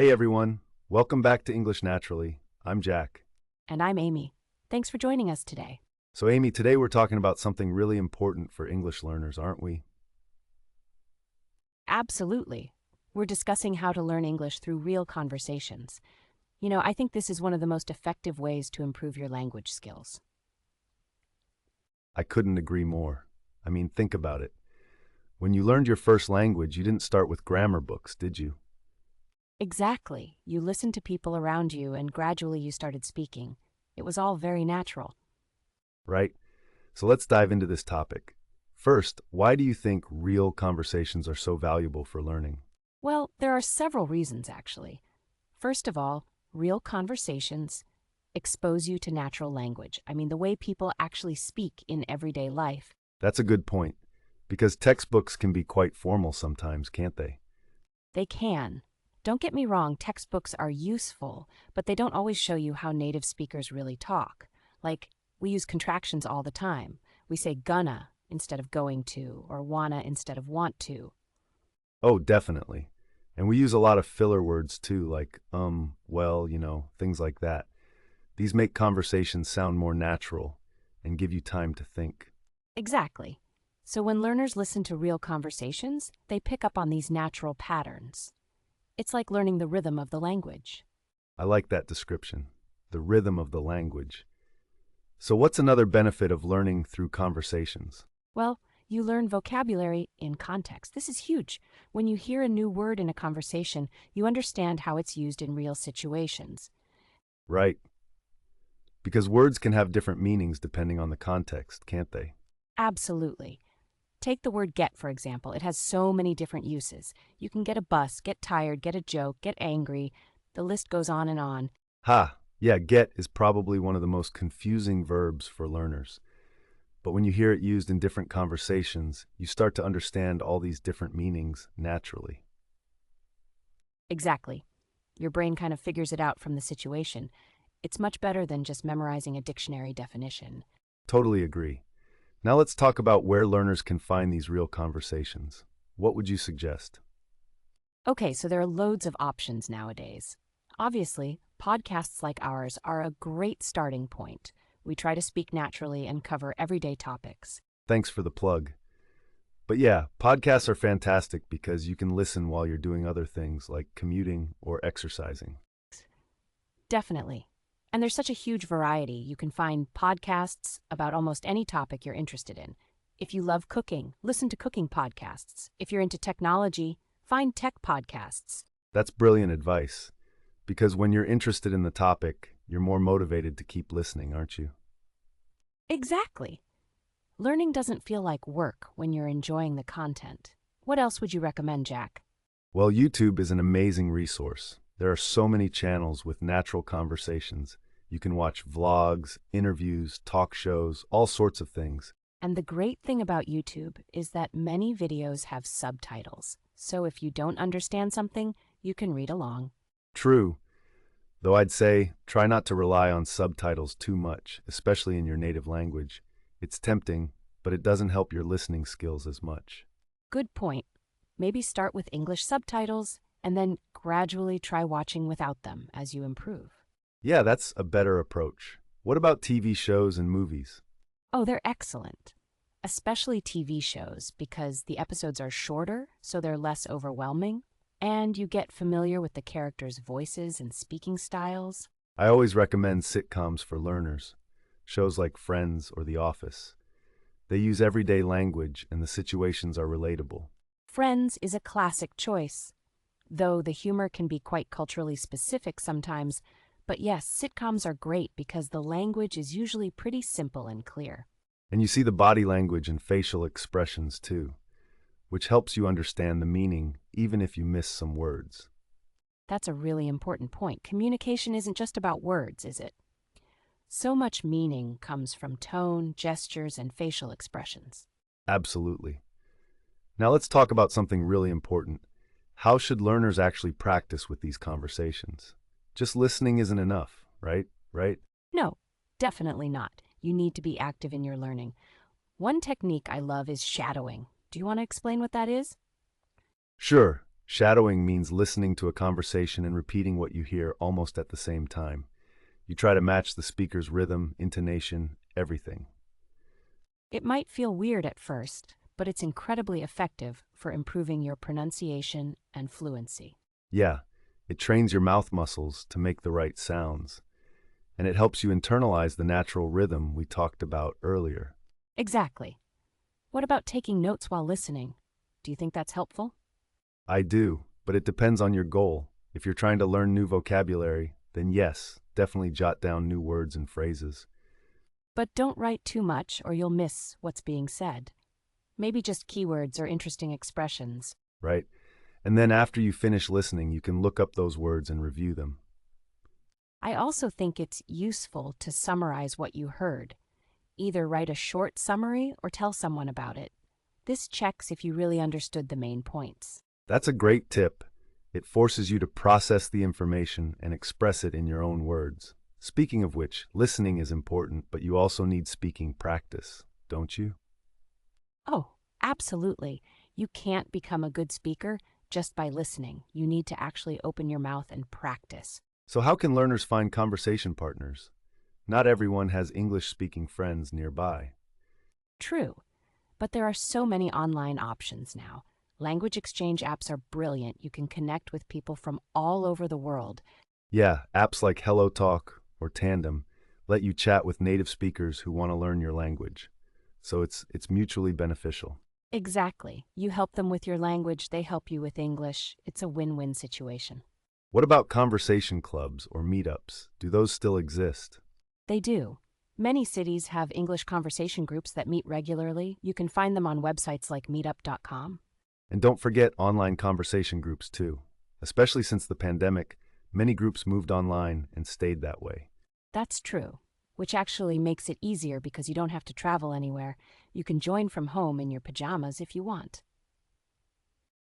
Hey everyone, welcome back to English Naturally. I'm Jack. And I'm Amy. Thanks for joining us today. So Amy, today we're talking about something really important for English learners, aren't we? Absolutely. We're discussing how to learn English through real conversations. I think this is one of the most effective ways to improve your language skills. I couldn't agree more. I mean, think about it. When you learned your first language, you didn't start with grammar books, did you? Exactly. You listened to people around you and gradually you started speaking. It was all very natural. Right? So let's dive into this topic. First, why do you think real conversations are so valuable for learning? Well, there are several reasons, actually. First of all, real conversations expose you to natural language. I mean, the way people actually speak in everyday life. That's a good point, because textbooks can be quite formal sometimes, can't they? They can. Don't get me wrong, textbooks are useful, but they don't always show you how native speakers really talk. Like, we use contractions all the time. We say gonna instead of going to, or wanna instead of want to. Oh, definitely. And we use a lot of filler words too, like well, things like that. These make conversations sound more natural and give you time to think. Exactly. So when learners listen to real conversations, they pick up on these natural patterns. It's like learning the rhythm of the language. I like that description, the rhythm of the language. So, what's another benefit of learning through conversations? Well, you learn vocabulary in context. This is huge. When you hear a new word in a conversation, you understand how it's used in real situations. Right. Because words can have different meanings depending on the context, can't they? Absolutely. Take the word get, for example. It has so many different uses. You can get a bus, get tired, get a joke, get angry. The list goes on and on. Ha! Yeah, get is probably one of the most confusing verbs for learners. But when you hear it used in different conversations, you start to understand all these different meanings naturally. Exactly. Your brain kind of figures it out from the situation. It's much better than just memorizing a dictionary definition. Totally agree. Now let's talk about where learners can find these real conversations. What would you suggest? Okay, so there are loads of options nowadays. Obviously, podcasts like ours are a great starting point. We try to speak naturally and cover everyday topics. Thanks for the plug. But yeah, podcasts are fantastic because you can listen while you're doing other things like commuting or exercising. Definitely. And there's such a huge variety. You can find podcasts about almost any topic you're interested in. If you love cooking, listen to cooking podcasts. If you're into technology, find tech podcasts. That's brilliant advice because when you're interested in the topic, you're more motivated to keep listening, aren't you? Exactly. Learning doesn't feel like work when you're enjoying the content. What else would you recommend, Jack? Well, YouTube is an amazing resource. There are so many channels with natural conversations. You can watch vlogs, interviews, talk shows, all sorts of things. And the great thing about YouTube is that many videos have subtitles. So if you don't understand something, you can read along. True, though I'd say try not to rely on subtitles too much, especially in your native language. It's tempting, but it doesn't help your listening skills as much. Good point. Maybe start with English subtitles and then gradually try watching without them as you improve. Yeah, that's a better approach. What about TV shows and movies? Oh, they're excellent. Especially TV shows because the episodes are shorter, so they're less overwhelming, and you get familiar with the characters' voices and speaking styles. I always recommend sitcoms for learners, shows like Friends or The Office. They use everyday language and the situations are relatable. Friends is a classic choice, though the humor can be quite culturally specific sometimes. But yes, sitcoms are great because the language is usually pretty simple and clear. And you see the body language and facial expressions too, which helps you understand the meaning even if you miss some words. That's a really important point. Communication isn't just about words, is it? So much meaning comes from tone, gestures, and facial expressions. Absolutely. Now let's talk about something really important. How should learners actually practice with these conversations? Just listening isn't enough, right? Right? No, definitely not. You need to be active in your learning. One technique I love is shadowing. Do you want to explain what that is? Sure. Shadowing means listening to a conversation and repeating what you hear almost at the same time. You try to match the speaker's rhythm, intonation, everything. It might feel weird at first, but it's incredibly effective for improving your pronunciation and fluency. Yeah, it trains your mouth muscles to make the right sounds, and it helps you internalize the natural rhythm we talked about earlier. Exactly. What about taking notes while listening? Do you think that's helpful? I do, but it depends on your goal. If you're trying to learn new vocabulary, then yes, definitely jot down new words and phrases, But don't write too much or you'll miss what's being said. Maybe just keywords or interesting expressions. right? And then after you finish listening, you can look up those words and review them. I also think it's useful to summarize what you heard. Either write a short summary or tell someone about it. This checks if you really understood the main points. That's a great tip. It forces you to process the information and express it in your own words. Speaking of which, listening is important, but you also need speaking practice, don't you? Oh, absolutely. You can't become a good speaker just by listening. You need to actually open your mouth and practice. So how can learners find conversation partners? Not everyone has English-speaking friends nearby. True, but there are so many online options now. Language exchange apps are brilliant. You can connect with people from all over the world. Yeah, apps like HelloTalk or Tandem let you chat with native speakers who want to learn your language. So it's mutually beneficial. Exactly. You help them with your language, they help you with English. It's a win-win situation. What about conversation clubs or meetups? Do those still exist? They do. Many cities have English conversation groups that meet regularly. You can find them on websites like meetup.com. And don't forget online conversation groups too. Especially since the pandemic, many groups moved online and stayed that way. That's true, which actually makes it easier because you don't have to travel anywhere. You can join from home in your pajamas if you want.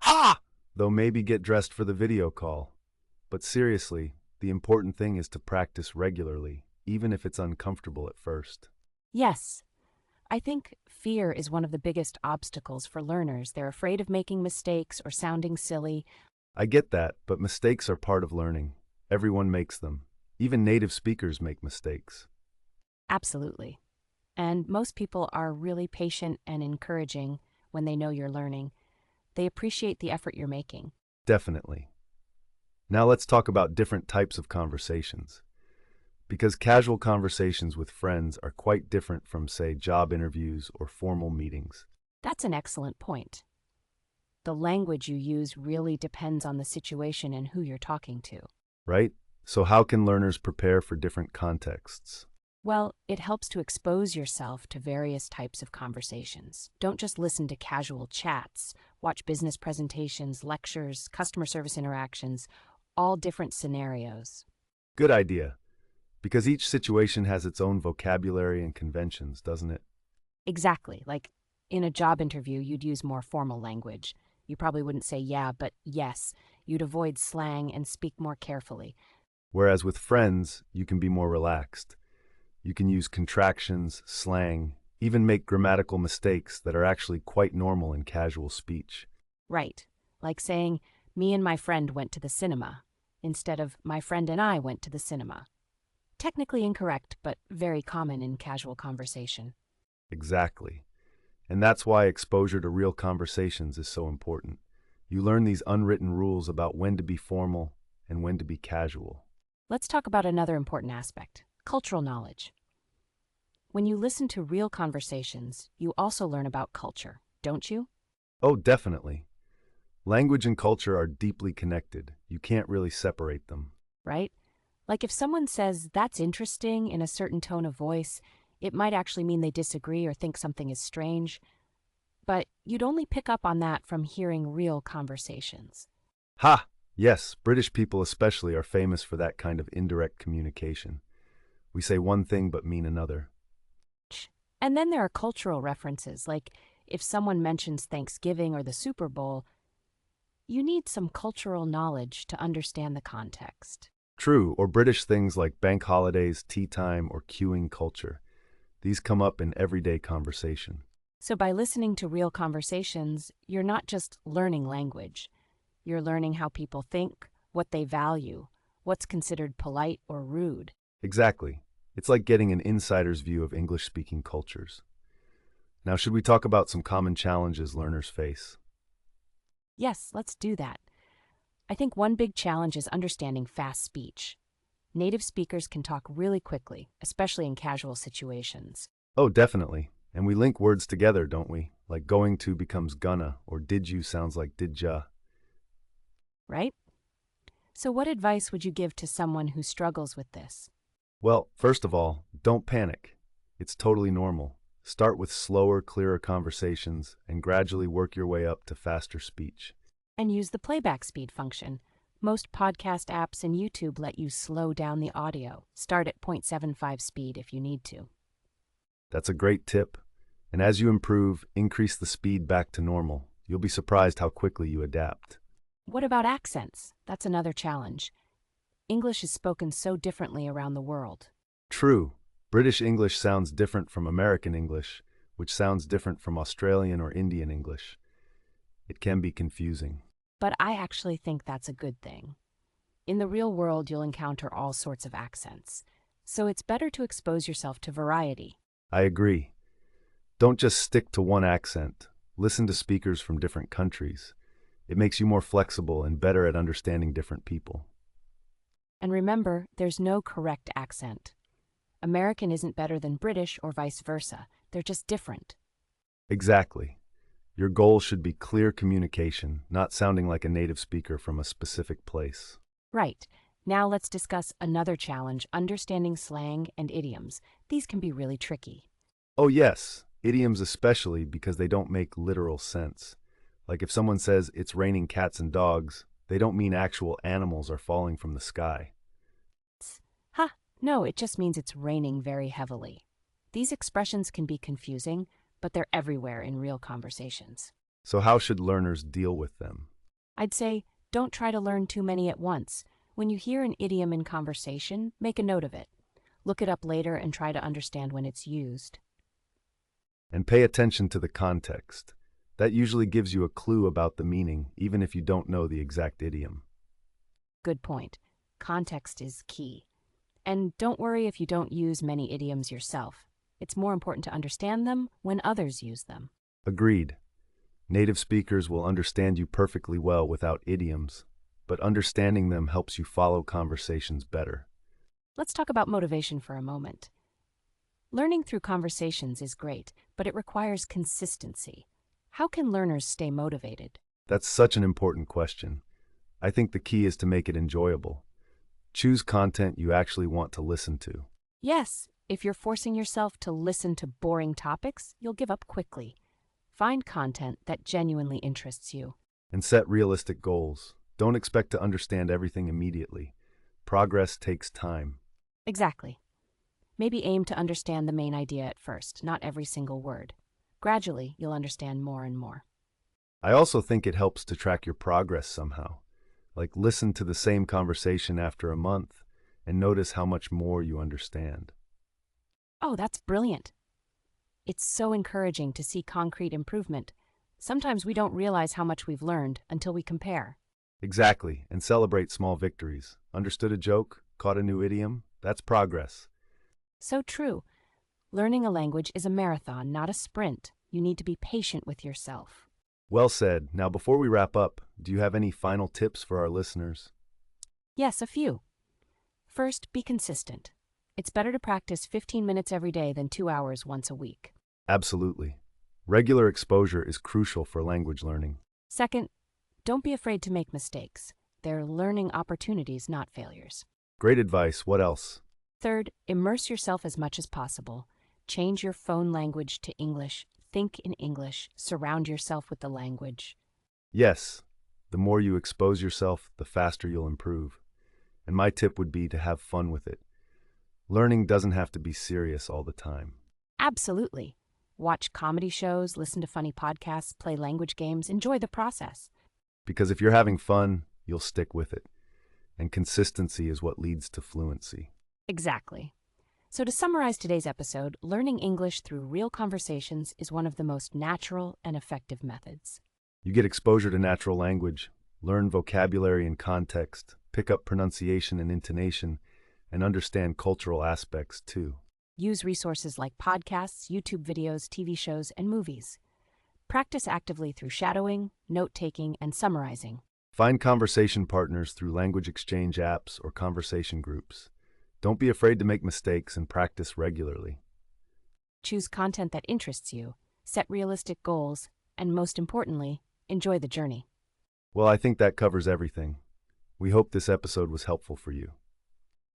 Ha! Though maybe get dressed for the video call. But seriously, the important thing is to practice regularly, even if it's uncomfortable at first. Yes, I think fear is one of the biggest obstacles for learners. They're afraid of making mistakes or sounding silly. I get that, but mistakes are part of learning. Everyone makes them. Even native speakers make mistakes. Absolutely. And most people are really patient and encouraging when they know you're learning. They appreciate the effort you're making. Definitely. Now let's talk about different types of conversations. Because casual conversations with friends are quite different from, say, job interviews or formal meetings, That's an excellent point. The language you use really depends on the situation and who you're talking to. right? So how can learners prepare for different contexts? Well, it helps to expose yourself to various types of conversations. Don't just listen to casual chats. Watch business presentations, lectures, customer service interactions, all different scenarios. Good idea. Because each situation has its own vocabulary and conventions, doesn't it? Exactly. Like in a job interview, you'd use more formal language. You probably wouldn't say yeah, but yes. You'd avoid slang and speak more carefully. Whereas with friends, you can be more relaxed. You can use contractions, slang, even make grammatical mistakes that are actually quite normal in casual speech. Right. Like saying, me and my friend went to the cinema, instead of my friend and I went to the cinema. Technically incorrect, but very common in casual conversation. Exactly. And that's why exposure to real conversations is so important. You learn these unwritten rules about when to be formal and when to be casual. Let's talk about another important aspect, cultural knowledge. When you listen to real conversations, you also learn about culture, don't you? Oh, definitely. Language and culture are deeply connected. You can't really separate them. Right? Like if someone says, that's interesting in a certain tone of voice, it might actually mean they disagree or think something is strange. But you'd only pick up on that from hearing real conversations. Ha! Yes, British people especially are famous for that kind of indirect communication. We say one thing but mean another. And then there are cultural references, like if someone mentions Thanksgiving or the Super Bowl, you need some cultural knowledge to understand the context. True, or British things like bank holidays, tea time, or queuing culture. These come up in everyday conversation. So by listening to real conversations, you're not just learning language, You're learning how people think, what they value, what's considered polite or rude. Exactly. It's like getting an insider's view of English-speaking cultures. Now, should we talk about some common challenges learners face? Yes, let's do that. I think one big challenge is understanding fast speech. Native speakers can talk really quickly, especially in casual situations, Oh, definitely. And we link words together, don't we? Like going to becomes gonna, or did you sounds like did ya. right? So, what advice would you give to someone who struggles with this? Well, first of all, don't panic. It's totally normal. Start with slower, clearer conversations and gradually work your way up to faster speech. And use the playback speed function. Most podcast apps and YouTube let you slow down the audio. Start at 0.75 speed if you need to. That's a great tip. And as you improve, increase the speed back to normal. You'll be surprised how quickly you adapt. What about accents? That's another challenge. English is spoken so differently around the world. True, British English sounds different from American English, which sounds different from Australian or Indian English. It can be confusing. But I actually think that's a good thing. In the real world, you'll encounter all sorts of accents. So it's better to expose yourself to variety. I agree. Don't just stick to one accent. Listen to speakers from different countries. It makes you more flexible and better at understanding different people. And remember, there's no correct accent. American isn't better than British or vice versa. They're just different. Exactly. Your goal should be clear communication, not sounding like a native speaker from a specific place. Right. Now let's discuss another challenge, understanding slang and idioms. These can be really tricky. Oh yes, idioms especially because they don't make literal sense. Like if someone says it's raining cats and dogs, they don't mean actual animals are falling from the sky. Ha! No, it just means it's raining very heavily. These expressions can be confusing, but they're everywhere in real conversations. So how should learners deal with them? I'd say, don't try to learn too many at once. When you hear an idiom in conversation, make a note of it. Look it up later and try to understand when it's used. And pay attention to the context. That usually gives you a clue about the meaning, even if you don't know the exact idiom. Good point. Context is key. And don't worry if you don't use many idioms yourself. It's more important to understand them when others use them. Agreed. Native speakers will understand you perfectly well without idioms, but understanding them helps you follow conversations better. Let's talk about motivation for a moment. Learning through conversations is great, but it requires consistency. How can learners stay motivated? That's such an important question. I think the key is to make it enjoyable. Choose content you actually want to listen to. Yes, if you're forcing yourself to listen to boring topics, you'll give up quickly. Find content that genuinely interests you. And set realistic goals. Don't expect to understand everything immediately. Progress takes time. Exactly. Maybe aim to understand the main idea at first, not every single word. Gradually, you'll understand more and more. I also think it helps to track your progress somehow. Like listen to the same conversation after a month and notice how much more you understand. Oh, that's brilliant. It's so encouraging to see concrete improvement. Sometimes we don't realize how much we've learned until we compare. Exactly, and celebrate small victories. Understood a joke? Caught a new idiom? That's progress. So true. Learning a language is a marathon, not a sprint. You need to be patient with yourself. Well said. Now, before we wrap up, do you have any final tips for our listeners? Yes, a few. First, be consistent. It's better to practice 15 minutes every day than 2 hours once a week. Absolutely. Regular exposure is crucial for language learning. Second, don't be afraid to make mistakes. They're learning opportunities, not failures. Great advice. What else? Third, immerse yourself as much as possible. Change your phone language to English. Think in English. Surround yourself with the language. Yes, the more you expose yourself, the faster you'll improve. And my tip would be to have fun with it. Learning doesn't have to be serious all the time. Absolutely. Watch comedy shows, listen to funny podcasts, play language games, enjoy the process. Because if you're having fun, you'll stick with it. And consistency is what leads to fluency. Exactly. So to summarize today's episode, learning English through real conversations is one of the most natural and effective methods. You get exposure to natural language, Learn vocabulary and context, pick up pronunciation and intonation, and understand cultural aspects too. Use resources like podcasts, YouTube videos, TV shows, and movies. Practice actively through shadowing, note-taking, and summarizing. Find conversation partners through language exchange apps or conversation groups. Don't be afraid to make mistakes and practice regularly. Choose content that interests you, set realistic goals, and most importantly, enjoy the journey. Well, I think that covers everything. We hope this episode was helpful for you.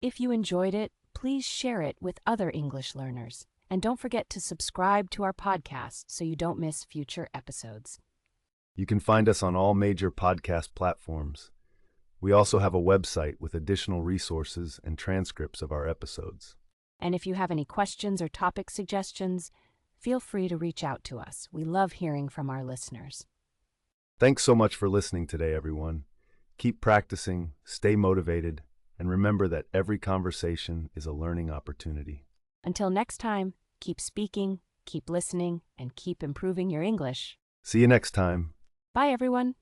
If you enjoyed it, please share it with other English learners. And don't forget to subscribe to our podcast so you don't miss future episodes. You can find us on all major podcast platforms. We also have a website with additional resources and transcripts of our episodes. And if you have any questions or topic suggestions, feel free to reach out to us. We love hearing from our listeners. Thanks so much for listening today, everyone. Keep practicing, stay motivated, and remember that every conversation is a learning opportunity. Until next time, keep speaking, keep listening, and keep improving your English. See you next time. Bye, everyone.